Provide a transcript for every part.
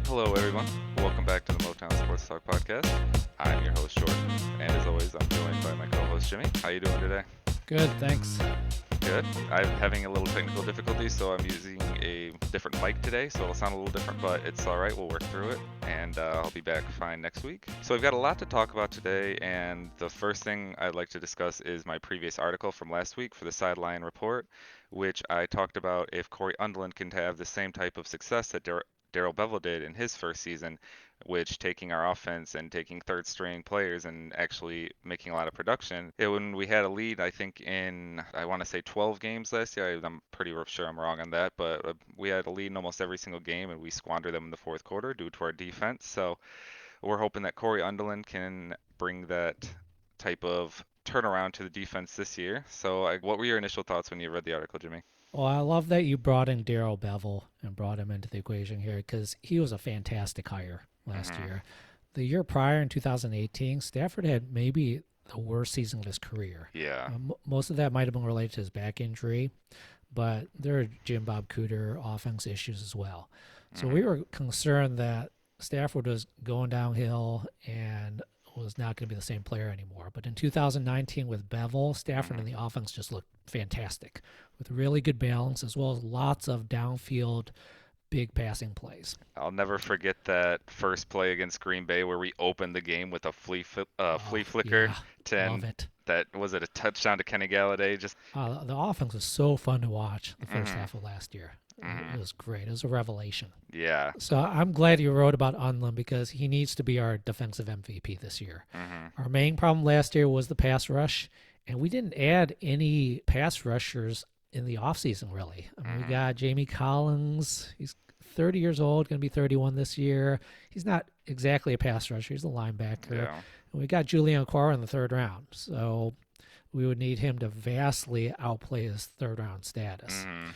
Hello, everyone. Welcome back to the Motown Sports Talk Podcast. I'm your host, Jordan, and as always, I'm joined by my co-host, Jimmy. How you doing today? Good, thanks. Good. I'm having a little technical difficulty, so I'm using a different mic today, so it'll sound a little different, but it's all right. We'll work through it, and I'll be back fine next week. So we've got a lot to talk about today, and the first thing I'd like to discuss is my previous article from last week for the Sideline Report, which I talked about if Cory Undlin can have the same type of success that Daryl Bevell did in his first season, which taking our offense and taking third string players and actually making a lot of production. When we had a lead, I think in, I want to say 12 games last year, I'm pretty sure I'm wrong on that, but we had a lead in almost every single game and we squandered them in the fourth quarter due to our defense. So we're hoping that Cory Undlin can bring that type of turnaround to the defense this year. So what were your initial thoughts when you read the article, Jimmy? Well, I love that you brought in Daryl Bevell and brought him into the equation here because he was a fantastic hire last Mm-hmm. year. The year prior in 2018, Stafford had maybe the worst season of his career. Yeah. Most of that might have been related to his back injury, but there are Jim Bob Cooter offense issues as well. So Mm-hmm. we were concerned that Stafford was going downhill and was not going to be the same player anymore. But in 2019 with Bevel, Stafford Mm-hmm. and the offense just looked fantastic with really good balance as well as lots of downfield big passing plays. I'll never forget that first play against Green Bay where we opened the game with a flea Oh, flicker yeah, love and it. that was it a touchdown to Kenny Galladay? Just The offense was so fun to watch the first hmm half of last year. hmm It was great. It was a revelation. yeah. So I'm glad you wrote about Unlin because he needs to be our defensive MVP this year. hmm Our main problem last year was the pass rush, and we didn't add any pass rushers in the offseason, really. I mean, we hmm got Jamie Collins. He's 30 years old, going to be 31 this year. He's not exactly a pass rusher. He's a linebacker. Yeah. And we got Julian Quara in the third round. So we would need him to vastly outplay his third round status. hmm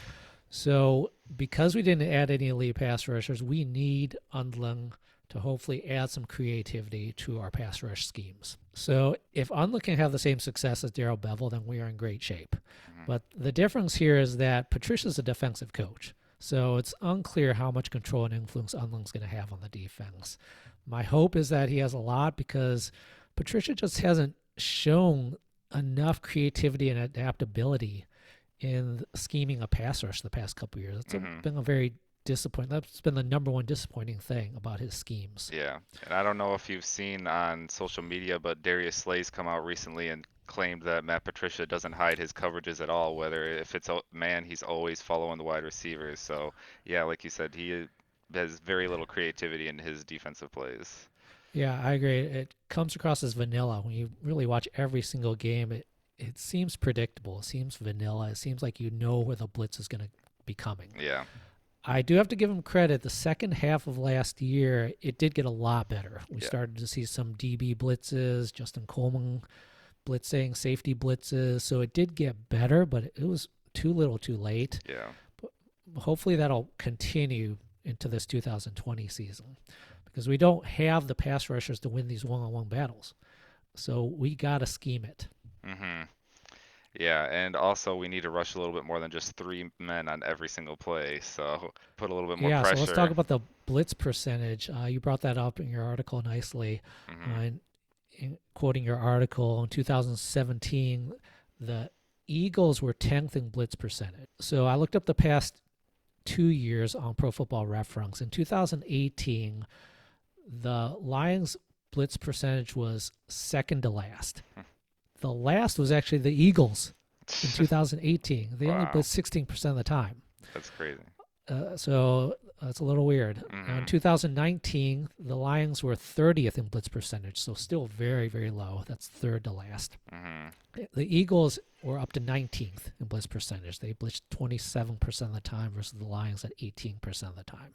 So because we didn't add any elite pass rushers, we need Undlin to hopefully add some creativity to our pass rush schemes. So if Undlin can have the same success as Daryl Bevell, then we are in great shape. hmm But the difference here is that Patricia's a defensive coach. So it's unclear how much control and influence Undlin's going to have on the defense. My hope is that he has a lot because Patricia just hasn't shown enough creativity and adaptability in scheming a pass rush the past couple of years. It's hmm been a very disappointing. That's been the number one disappointing thing about his schemes. Yeah. And I don't know if you've seen on social media, but Darius Slay's come out recently and claimed that Matt Patricia doesn't hide his coverages at all. Whether if it's a man, he's always following the wide receivers. So yeah, like you said, he has very little creativity in his defensive plays. Yeah, I agree. It comes across as vanilla when you really watch every single game. It seems predictable. It seems vanilla. It seems like you know where the blitz is going to be coming. Yeah. I do have to give him credit. The second half of last year, it did get a lot better. We Yeah. started to see some DB blitzes, Justin Coleman blitzing, safety blitzes. So it did get better, but it was too little too late. Yeah. But hopefully that'll continue into this 2020 season because we don't have the pass rushers to win these one-on-one battles. So we got to scheme it. hmm Yeah, and also we need to rush a little bit more than just three men on every single play. So put a little bit more Yeah, so let's talk pressure. about the blitz percentage. You brought that up in your article nicely. hmm In quoting your article, in 2017, the Eagles were 10th in blitz percentage. So I looked up the past 2 years on Pro Football Reference. In 2018, the Lions blitz percentage was second to last. The last was actually the Eagles in 2018. They only Wow, blitzed 16% of the time. that's crazy. So that's a little weird. Now, in hmm 2019, the Lions were 30th in blitz percentage, so still very, very low. That's third to last. hmm The Eagles were up to 19th in blitz percentage. They blitzed 27% of the time versus the Lions at 18% of the time.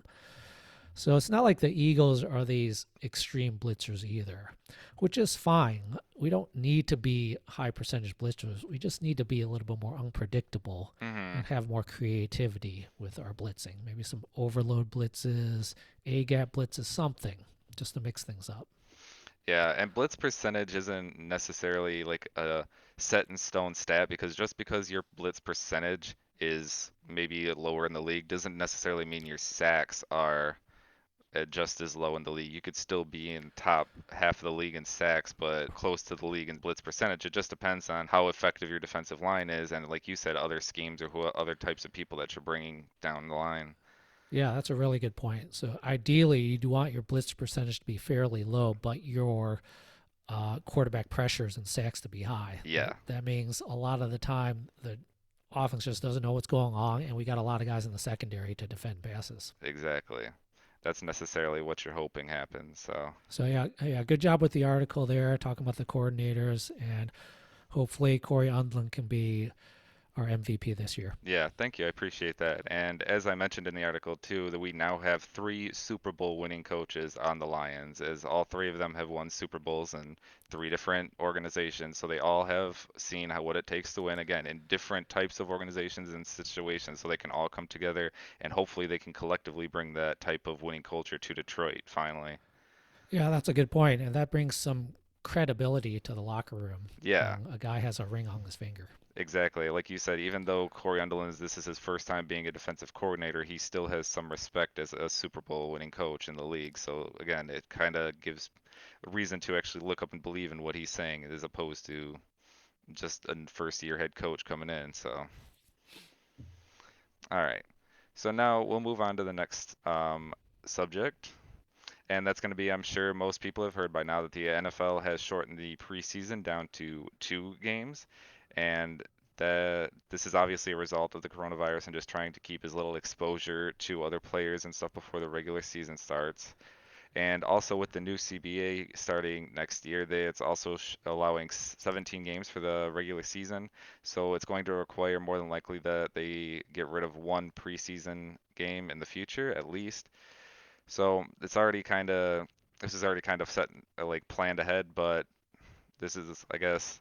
So it's not like the Eagles are these extreme blitzers either, which is fine. We don't need to be high percentage blitzers. We just need to be a little bit more unpredictable hmm and have more creativity with our blitzing. Maybe some overload blitzes, A gap blitzes, something just to mix things up. Yeah, and blitz percentage isn't necessarily like a set in stone stat because just because your blitz percentage is maybe lower in the league doesn't necessarily mean your sacks are just as low in the league. You could still be in top half of the league in sacks, but close to the league in blitz percentage. It just depends on how effective your defensive line is, and like you said, other schemes or who other types of people that you're bringing down the line. Yeah, that's a really good point. So ideally, you do want your blitz percentage to be fairly low, but your quarterback pressures and sacks to be high. Yeah, That means a lot of the time the offense just doesn't know what's going on, and we got a lot of guys in the secondary to defend passes. exactly. That's necessarily what you're hoping happens. So yeah, good job with the article there, talking about the coordinators, and hopefully Cory Undlin can be our MVP this year. Yeah, thank you. I appreciate that. And as I mentioned in the article too, that we now have 3 Super Bowl winning coaches on the Lions, as all 3 of them have won Super Bowls in 3 different organizations. So they all have seen what it takes to win, again, in different types of organizations and situations. So they can all come together, and hopefully they can collectively bring that type of winning culture to Detroit finally. Yeah, that's a good point, and that brings some credibility to the locker room. Yeah. A guy has a ring on his finger. Exactly. Like you said, even though Cory Undlin this is his first time being a defensive coordinator, he still has some respect as a Super Bowl winning coach in the league. So again, it kind of gives a reason to actually look up and believe in what he's saying as opposed to just a first year head coach coming in. So, all right. So now we'll move on to the next subject. And that's going to be, I'm sure most people have heard by now that the NFL has shortened the preseason down to 2 games. And this is obviously a result of the coronavirus and just trying to keep as little exposure to other players and stuff before the regular season starts. And also with the new CBA starting next year, it's also allowing 17 games for the regular season. So it's going to require more than likely that they get rid of 1 preseason game in the future at least. So this is already kind of set like planned ahead, but this is, I guess,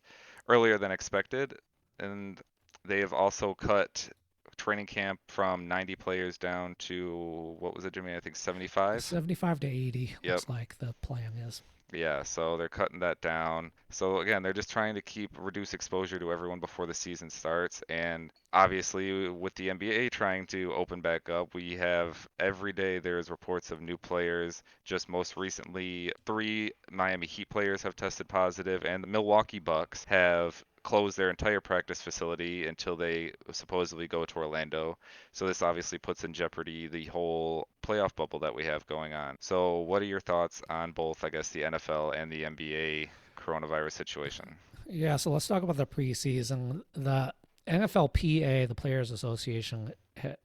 earlier than expected. And they have also cut training camp from 90 players down to, what was it, Jimmy? I think 75? 75 to 80 Yep. looks like the plan is. Yeah, so they're cutting that down. So again, they're just trying to reduce exposure to everyone before the season starts. And obviously, with the NBA trying to open back up, we have every day there's reports of new players. Just most recently, 3 Miami Heat players have tested positive, and the Milwaukee Bucks have closed their entire practice facility until they supposedly go to Orlando. So this obviously puts in jeopardy the whole playoff bubble that we have going on. So what are your thoughts on both, I guess, the NFL and the NBA coronavirus situation? Yeah, so let's talk about the preseason. The NFLPA, the Players Association,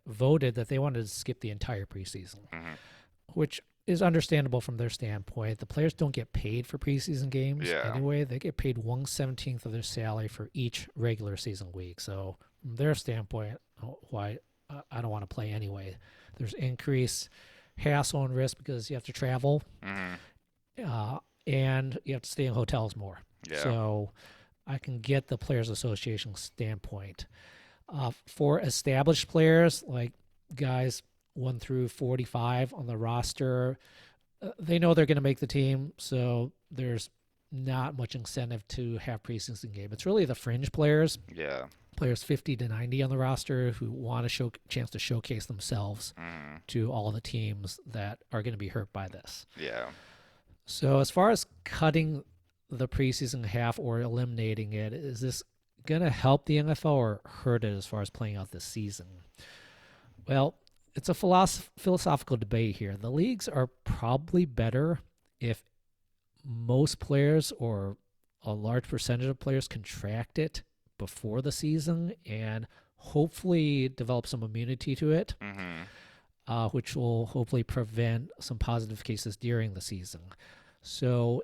voted that they wanted to skip the entire preseason, which is understandable from their standpoint. The players don't get paid for preseason games anyway. They get paid 1/17 of their salary for each regular season week. So from their standpoint, why I don't want to play anyway. There's increased hassle and risk because you have to travel, and you have to stay in hotels more. Yeah. So I can get the Players Association standpoint. For established players, like guys 1 through 45 on the roster, they know they're going to make the team, so there's not much incentive to have preseason game. It's really the fringe players, players 50 to 90 on the roster who want a chance to showcase themselves to all the teams that are going to be hurt by this. Yeah. So as far as cutting the preseason half or eliminating it, is this going to help the NFL or hurt it as far as playing out this season? Well, it's a philosophical debate here. The leagues are probably better if most players or a large percentage of players contract it before the season and hopefully develop some immunity to it, which will hopefully prevent some positive cases during the season. So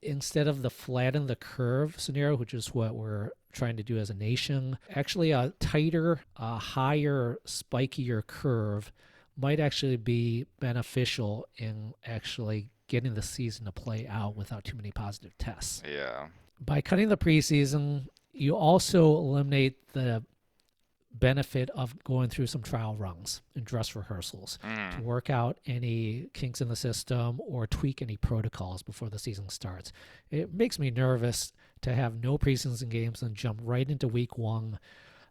instead of the flatten the curve scenario, which is what we're trying to do as a nation, actually a tighter, higher, spikier curve might actually be beneficial in actually getting the season to play out without too many positive tests. Yeah. By cutting the preseason, you also eliminate the benefit of going through some trial runs and dress rehearsals to work out any kinks in the system or tweak any protocols before the season starts. It makes me nervous to have no preseason games and jump right into week 1.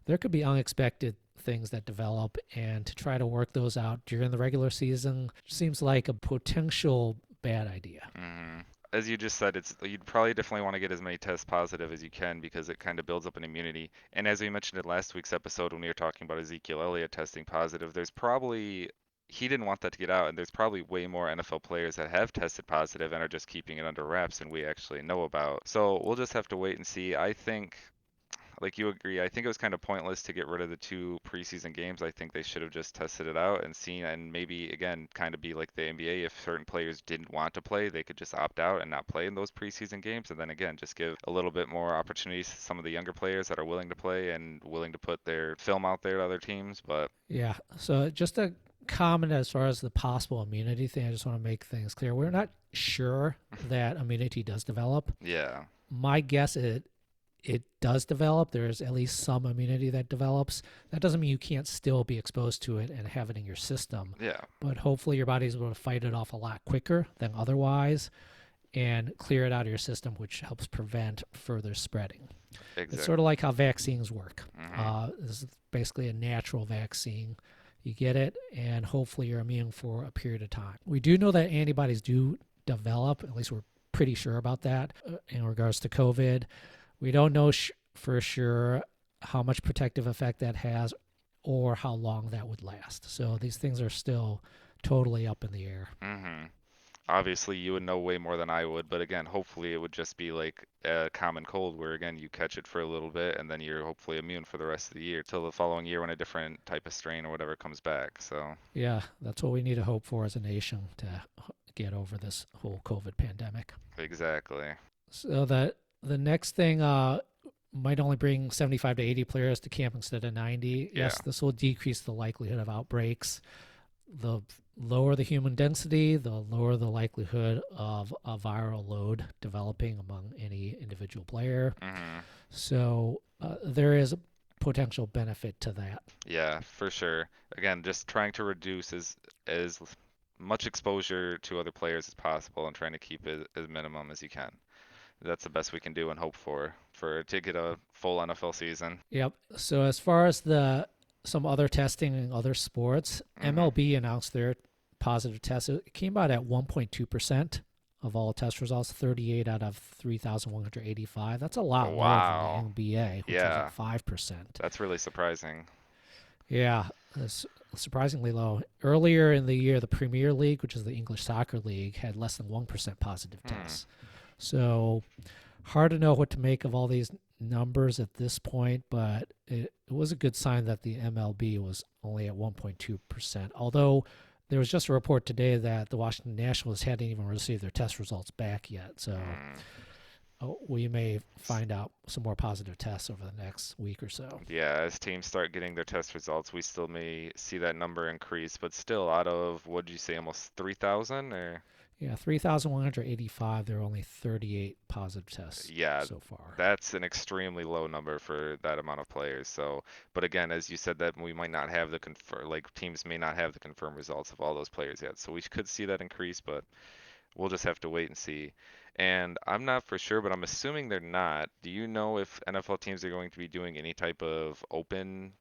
There could be unexpected things that develop, and to try to work those out during the regular season seems like a potential bad idea. Hmm. As you just said, you'd probably definitely want to get as many tests positive as you can because it kind of builds up an immunity. And as we mentioned in last week's episode when we were talking about Ezekiel Elliott testing positive, there's probably he didn't want that to get out, and there's probably way more NFL players that have tested positive and are just keeping it under wraps than we actually know about. So we'll just have to wait and see. I think, like you agree, I think it was kind of pointless to get rid of the 2 preseason games. I think they should have just tested it out and seen, and maybe again, kind of be like the NBA. If certain players didn't want to play, they could just opt out and not play in those preseason games, and then again, just give a little bit more opportunities to some of the younger players that are willing to play and willing to put their film out there to other teams. But Yeah. So just a comment as far as the possible immunity thing, I just want to make things clear. We're not sure that immunity does develop. yeah, My guess is it does develop. There's at least some immunity that develops. That doesn't mean you can't still be exposed to it and have it in your system. yeah, But hopefully your body's able to fight it off a lot quicker than otherwise and clear it out of your system, which helps prevent further spreading. exactly. It's sort of like how vaccines work. Mhm. This is basically a natural vaccine. You get it, and hopefully you're immune for a period of time. We do know that antibodies do develop, at least we're pretty sure about that in regards to COVID. We don't know for sure how much protective effect that has or how long that would last. So these things are still totally up in the air. Hmm. Obviously, you would know way more than I would, but again, hopefully it would just be like a common cold where, again, you catch it for a little bit and then you're hopefully immune for the rest of the year till the following year when a different type of strain or whatever comes back. So, Yeah, that's what we need to hope for as a nation to get over this whole COVID pandemic. exactly. So that the next thing might only bring 75 to 80 players to camp instead of 90. Yes, Yeah. this will decrease the likelihood of outbreaks. The lower the human density, the lower the likelihood of a viral load developing among any individual player. Hmm. So there is a potential benefit to that. Yeah, for sure. Again, just trying to reduce as much exposure to other players as possible and trying to keep it as minimum as you can. That's the best we can do and hope for to get a full NFL season. Yep. So as far as some other testing in other sports, Mhm. MLB announced their positive tests. It came out at 1.2% of all test results, 38 out of 3,185. That's a lot lower Wow. than the NBA, which Yeah. was at 5%. That's really surprising. Yeah, it's surprisingly low. Earlier in the year, the Premier League, which is the English Soccer League, had less than 1% positive tests. So hard to know what to make of all these numbers at this point, but it was a good sign that the MLB was only at 1.2%. Although there was just a report today that the Washington Nationals hadn't even received their test results back yet. So we may find out some more positive tests over the next week or so. Yeah, as teams start getting their test results, we still may see that number increase, but still out of, what did you say, almost 3,000 or? Yeah, 3,185. There are only 38 positive tests Yeah, so far. that's an extremely low number for that amount of players. So, but again, as you said, that we might not have the teams may not have the confirmed results of all those players yet. So we could see that increase, but we'll just have to wait and see. And I'm not for sure, but I'm assuming they're not. Do you know if NFL teams are going to be doing any type of open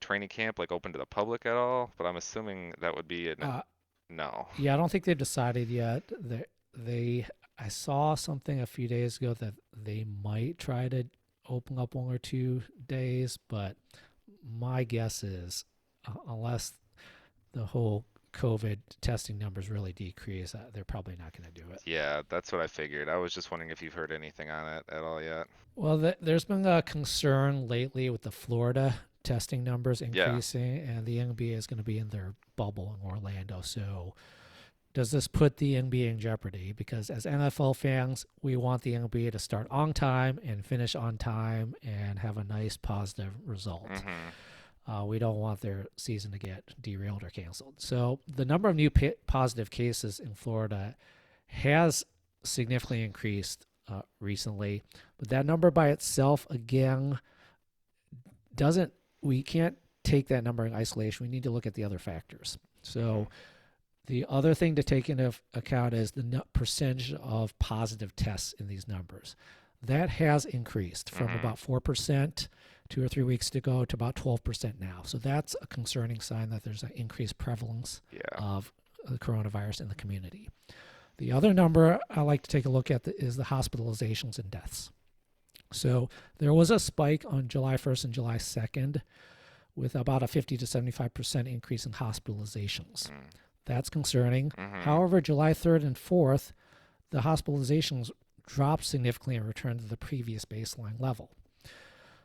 training camp, like open to the public at all? But I'm assuming that would be no. Yeah, I don't think they've decided yet. I saw something a few days ago that they might try to open up 1 or 2 days, but my guess is unless the whole COVID testing numbers really decrease, they're probably not going to do it. Yeah, that's what I figured. I was just wondering if you've heard anything on it at all yet. Well, there's been a concern lately with the Florida testing numbers increasing, and the NBA is going to be in their bubble in Orlando. So does this put the NBA in jeopardy? Because as NFL fans, we want the NBA to start on time and finish on time and have a nice positive result. We don't want their season to get derailed or canceled. So the number of new positive cases in Florida has significantly increased recently, but that number by itself, again, we can't take that number in isolation. We need to look at the other factors. So the other thing to take into account is the percentage of positive tests in these numbers. That has increased from about 4% 2 or 3 weeks to go to about 12% now. So that's a concerning sign that there's an increased prevalence Yeah. of the coronavirus in the community. The other number I like to take a look at is the hospitalizations and deaths. So there was a spike on July 1st and July 2nd with about a 50 to 75% increase in hospitalizations. That's concerning. However, July 3rd and 4th, the hospitalizations dropped significantly and returned to the previous baseline level.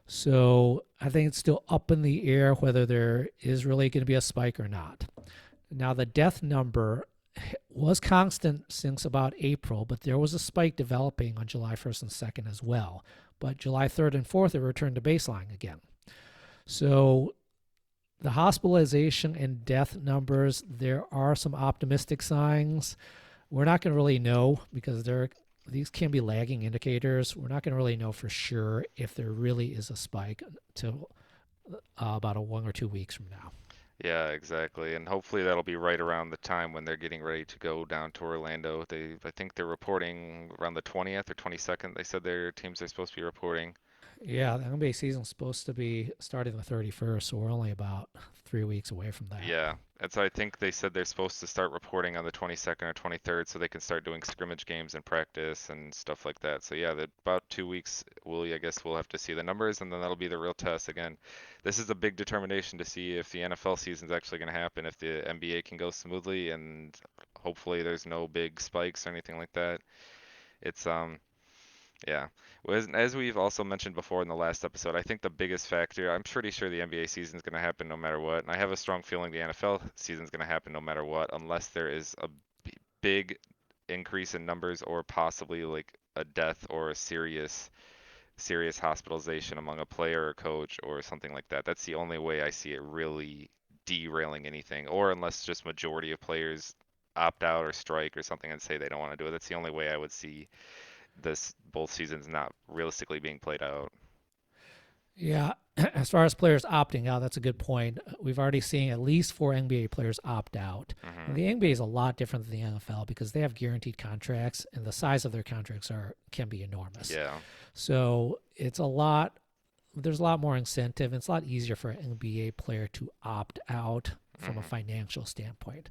So I think it's still up in the air whether there is really going to be a spike or not. Now, the death number was constant since about April, but there was a spike developing on July 1st and 2nd as well. But July 3rd and 4th, it returned to baseline again. So the hospitalization and death numbers, there are some optimistic signs. We're not going to really know because these can be lagging indicators. We're not going to really know for sure if there really is a spike until about 1 or 2 weeks from now. Yeah, exactly. And hopefully that'll be right around the time when they're getting ready to go down to Orlando. I think they're reporting around the 20th or 22nd. They said their teams are supposed to be reporting. Yeah, the NBA season's supposed to be starting the 31st, so we're only about 3 weeks away from that. Yeah. And so I think they said they're supposed to start reporting on the 22nd or 23rd so they can start doing scrimmage games and practice and stuff like that. So yeah, about 2 weeks, I guess we'll have to see the numbers, and then that'll be the real test. Again, this is a big determination to see if the NFL season's actually going to happen, if the NBA can go smoothly, and hopefully there's no big spikes or anything like that. It's yeah. As we've also mentioned before in the last episode, I think the biggest factor, I'm pretty sure the NBA season is going to happen no matter what. And I have a strong feeling the NFL season is going to happen no matter what, unless there is a big increase in numbers or possibly like a death or a serious hospitalization among a player or coach or something like that. That's the only way I see it really derailing anything, or unless just majority of players opt out or strike or something and say they don't want to do it. That's the only way I would see both seasons not realistically being played out. Yeah, as far as players opting out, that's a good point. We've already seen at least 4 NBA players opt out. And the NBA is a lot different than the NFL because they have guaranteed contracts, and the size of their contracts can be enormous. Yeah. So there's a lot more incentive. It's a lot easier for an NBA player to opt out from a financial standpoint.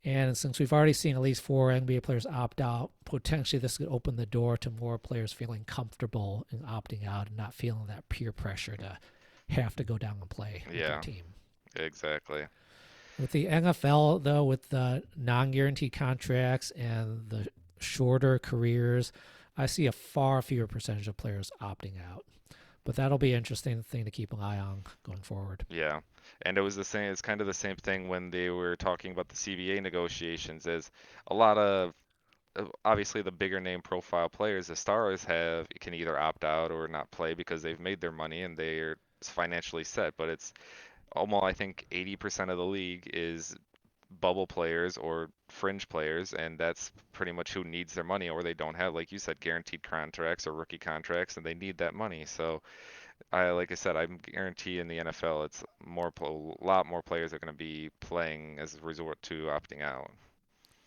And since we've already seen at least 4 NBA players opt out, potentially this could open the door to more players feeling comfortable in opting out and not feeling that peer pressure to have to go down and play with their team. Exactly. With the NFL, though, with the non-guaranteed contracts and the shorter careers, I see a far fewer percentage of players opting out. But that'll be an interesting thing to keep an eye on going forward. Yeah. And it was the same. It's kind of the same thing when they were talking about the CBA negotiations. As a lot of obviously the bigger name profile players, the stars can either opt out or not play because they've made their money and they're financially set. But it's almost, I think 80% of the league is bubble players or fringe players, and that's pretty much who needs their money, or they don't have, like you said, guaranteed contracts or rookie contracts, and they need that money. So like I said, I'm guarantee in the NFL, it's a lot more players are going to be playing as a resort to opting out.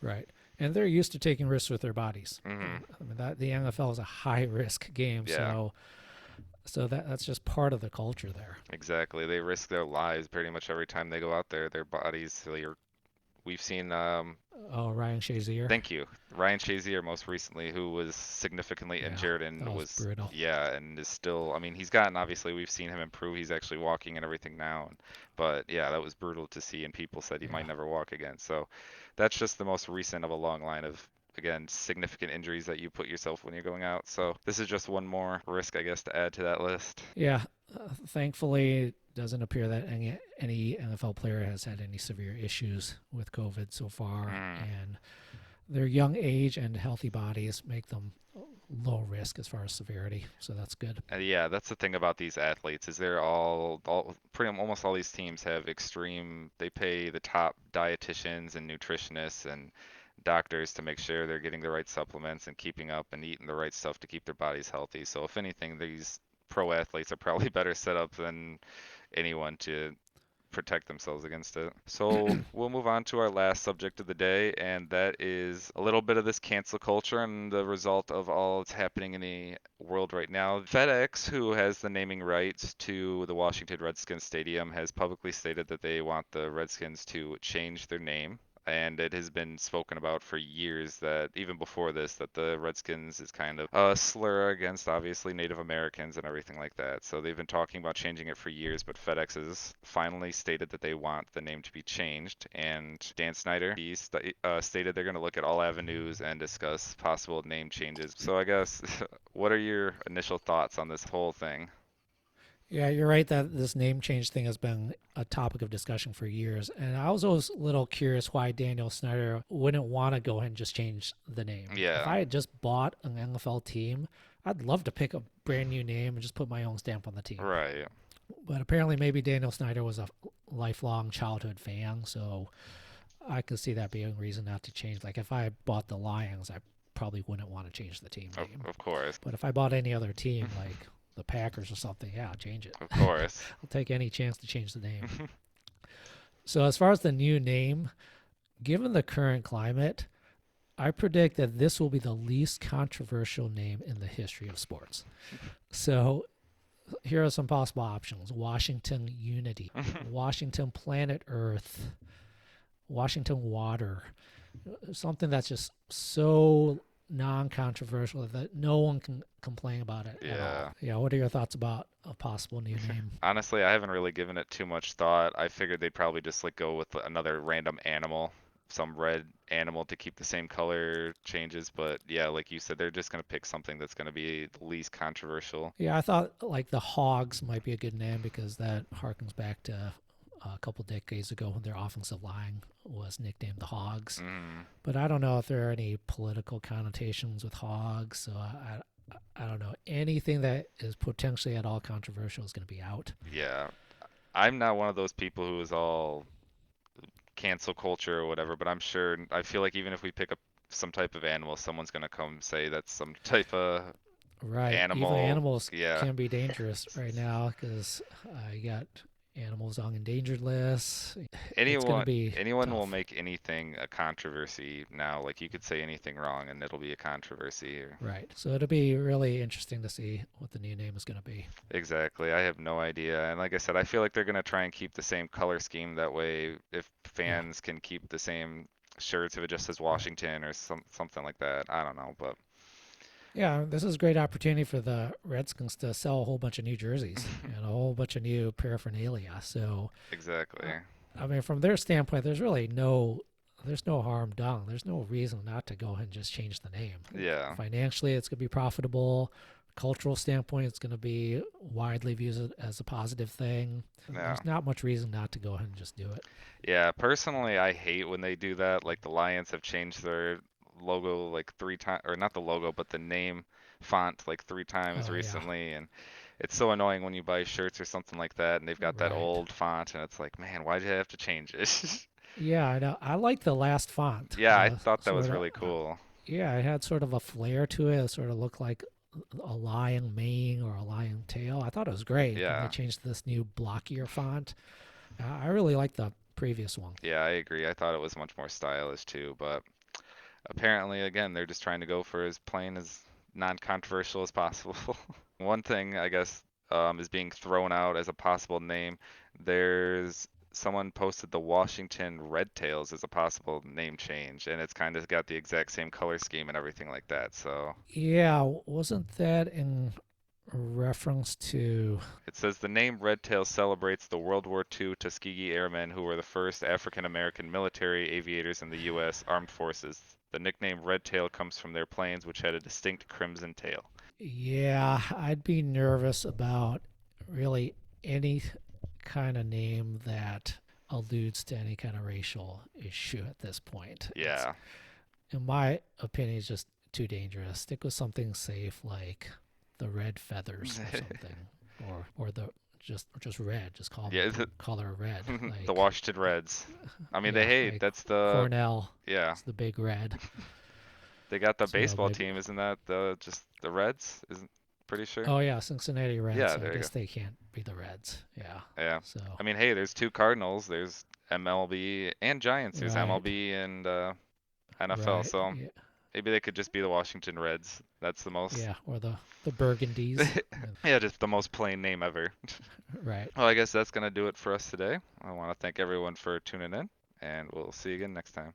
Right, and they're used to taking risks with their bodies. Mm-hmm. I mean, the NFL is a high risk game, Yeah. so that's just part of the culture there. Exactly, they risk their lives pretty much every time they go out there. Their bodies, we've seen. Ryan Shazier. Thank you, Ryan Shazier, most recently, who was significantly injured and was brutal. Yeah, and is still. I mean, obviously we've seen him improve. He's actually walking and everything now, but yeah, that was brutal to see, and people said he might never walk again. So that's just the most recent of a long line of, again, significant injuries that you put yourself when you're going out. So this is just one more risk, I guess, to add to that list. Yeah, thankfully, it doesn't appear that any NFL player has had any severe issues with COVID so far, and their young age and healthy bodies make them low risk as far as severity. So that's good. Yeah, that's the thing about these athletes is they're almost all these teams have they pay the top dietitians and nutritionists and doctors to make sure they're getting the right supplements and keeping up and eating the right stuff to keep their bodies healthy. So if anything, these pro athletes are probably better set up than anyone to protect themselves against it. So we'll move on to our last subject of the day, and that is a little bit of this cancel culture and the result of all that's happening in the world right now. FedEx, who has the naming rights to the Washington Redskins Stadium, has publicly stated that they want the Redskins to change their name. And it has been spoken about for years that even before this, that the Redskins is kind of a slur against obviously Native Americans and everything like that. So they've been talking about changing it for years, but FedEx has finally stated that they want the name to be changed. And Dan Snyder, he stated they're going to look at all avenues and discuss possible name changes. So I guess, what are your initial thoughts on this whole thing? Yeah, you're right that this name change thing has been a topic of discussion for years. And I was always a little curious why Daniel Snyder wouldn't want to go ahead and just change the name. If I Yeah, had just bought an NFL team, I'd love to pick a brand new name and just put my own stamp on the team. right. But apparently, maybe Daniel Snyder was a lifelong childhood fan, so I could see that being a reason not to change. Like if I bought the Lions, I probably wouldn't want to change the team name. Of course. But if I bought any other team, like the Packers or something, yeah, I'll change it. Of course. I'll take any chance to change the name. So as far as the new name, given the current climate, I predict that this will be the least controversial name in the history of sports. So here are some possible options: Washington Unity, Washington Planet Earth, Washington Water. Something that's just so non-controversial that no one can complain about it at Yeah. all. Yeah, what are your thoughts about a possible new name? Honestly, I haven't really given it too much thought. I figured they'd probably just like go with another random animal, some red animal to keep the same color changes. But yeah, like you said, they're just gonna pick something that's gonna be the least controversial. Yeah, I thought like the Hogs might be a good name because that harkens back to a couple decades ago when their offensive line was nicknamed the Hogs. Mm, But I don't know if there are any political connotations with Hogs, so I don't know. Anything that is potentially at all controversial is going to be out. yeah, I'm not one of those people who is all cancel culture or whatever, but I'm sure I feel like even if we pick up some type of animal, someone's gonna come say that's some type of Right. Even animal. animals Yeah. can be dangerous right now because you got animals on endangered lists. It's going to Anyone be anyone will tough. make anything a controversy now. Like you could say anything wrong and it'll be a controversy. Right. So it'll be really interesting to see what the new name is going to be. Exactly. I have no idea. And like I said, I feel like they're gonna try and keep the same color scheme. That way, if Yeah. fans can keep the same shirts, if it just says Right. Washington or something like that. I don't know, but Yeah, this is a great opportunity for the Redskins to sell a whole bunch of new jerseys and a whole bunch of new paraphernalia. So, exactly. uh, I mean, from their standpoint, there's no harm done. There's no reason not to go ahead and just change the name. Yeah. Financially, it's going to be profitable. Cultural standpoint, it's going to be widely viewed as a positive thing. Yeah. There's not much reason not to go ahead and just do it. Yeah, personally, I hate when they do that. Like the Lions have changed their logo like 3 times, or not the logo, but the name font like 3 times Oh yeah, recently, and it's so annoying when you buy shirts or something like that, and they've got that right. old font, and it's like, man, why'd you have to change it? Yeah, I know. I like the last font. Yeah, I The thought that was sort of really cool. yeah, it had sort of a flair to it. It sort of looked like a lion mane or a lion tail. I thought it was great. And they Yeah, changed to this new blockier font. I really like the previous one. yeah, I agree. I thought it was much more stylish too, but apparently, again, they're just trying to go for as plain as non-controversial as possible. One thing, I guess, is being thrown out as a possible name. There's someone posted the Washington Red Tails as a possible name change, and it's kind of got the exact same color scheme and everything like that. So Yeah, wasn't that in reference to? it says the name Red Tail celebrates the World War II Tuskegee Airmen who were the first African American military aviators in the U.S. Armed Forces. The nickname Red Tail comes from their planes, which had a distinct crimson tail. Yeah, I'd be nervous about really any kind of name that alludes to any kind of racial issue at this point. It's, Yeah. in my opinion, it's just too dangerous. Stick with something safe like the red feathers or something, or the just red. Just call Yeah, call her red. the Like Washington Reds. I mean, they yeah, hey, like that's the Cornell. yeah. It's the big red. They got the So baseball maybe team, isn't that the just the Reds? Isn't pretty sure. Oh yeah, Cincinnati Reds. Yeah, So I there you go. guess they can't be the Reds. Yeah. Yeah. So I mean, hey, there's two Cardinals. There's MLB and Giants. There's right, MLB and NFL. right. So Yeah, maybe they could just be the Washington Reds. That's the most, yeah. Or the Burgundies. yeah, just the most plain name ever. Right. Well, I guess that's gonna do it for us today. I want to thank everyone for tuning in, and we'll see you again next time.